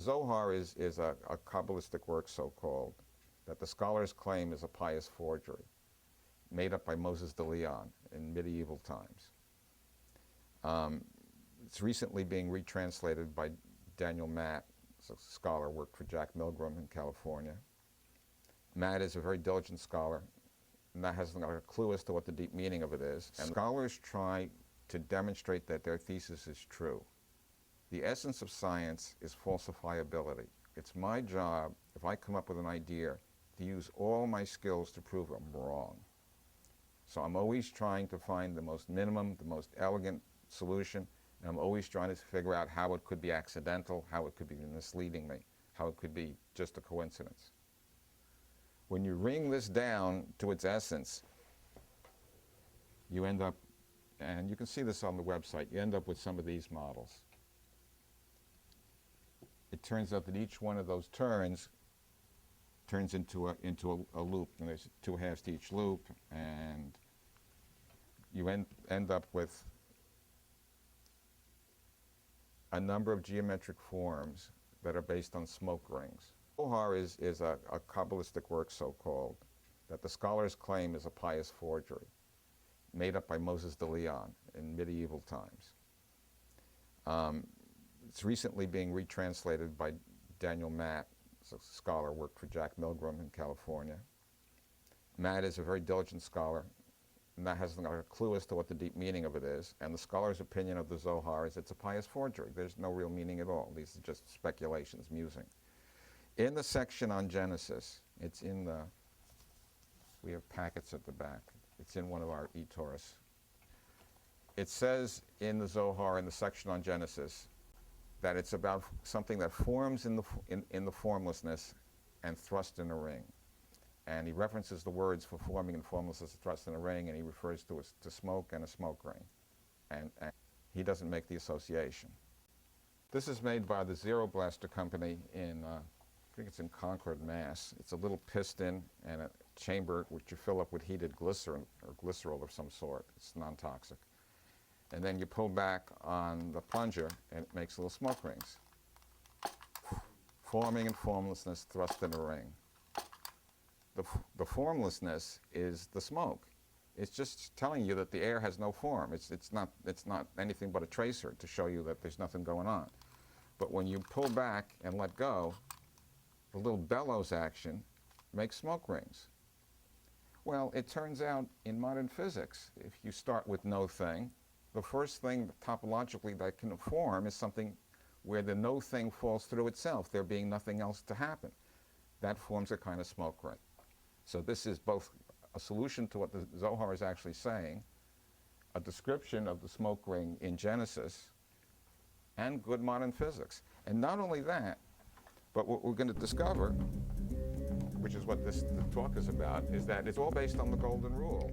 Zohar is a Kabbalistic work, so-called, that the scholars claim is a pious forgery, made up by Moses de Leon in medieval times. It's recently being retranslated by Daniel Matt, a scholar, worked for Jack Milgram in California. Matt is a very diligent scholar, and that hasn't got a clue as to what the deep meaning of it is. And scholars try to demonstrate that their thesis is true. The essence of science is falsifiability. It's my job, if I come up with an idea, to use all my skills to prove I'm wrong. So I'm always trying to find the most minimum, the most elegant solution, and I'm always trying to figure out how it could be accidental, how it could be misleading me, how it could be just a coincidence. When you wring this down to its essence, you end up, and you can see this on the website, you end up with some of these models. It turns out that each one of those turns into a loop, and there's two halves to each loop, and you end up with a number of geometric forms that are based on smoke rings. Zohar is a Kabbalistic work, so-called, that the scholars claim is a pious forgery, made up by Moses de Leon in medieval times. It's recently being retranslated by Daniel Matt, a scholar, worked for Jack Milgram in California. Matt is a very diligent scholar, and that hasn't got a clue as to what the deep meaning of it is. And the scholar's opinion of the Zohar is it's a pious forgery. There's no real meaning at all. These are just speculations, musing. In the section on Genesis, it's in the, we have packets at the back. It's in one of our eTorahs. It says in the Zohar, in the section on Genesis, that it's about something that forms in the formlessness and thrust in a ring. And he references the words for forming and formlessness, thrust in a ring, and he refers to smoke and a smoke ring. And he doesn't make the association. This is made by the Zero Blaster company in, I think it's in Concord, Mass. It's a little piston and a chamber which you fill up with heated glycerin or glycerol of some sort. It's non-toxic. And then you pull back on the plunger and it makes little smoke rings. Forming and formlessness, thrust in a ring. The formlessness is the smoke. It's just telling you that the air has no form. It's not anything but a tracer to show you that there's nothing going on. But when you pull back and let go, the little bellows action makes smoke rings. Well, it turns out in modern physics, if you start with no thing, the first thing topologically that can form is something where the no thing falls through itself, there being nothing else to happen. That forms a kind of smoke ring. So this is both a solution to what the Zohar is actually saying, a description of the smoke ring in Genesis, and good modern physics. And not only that, but what we're going to discover, which is what the talk is about, is that it's all based on the Golden Rule.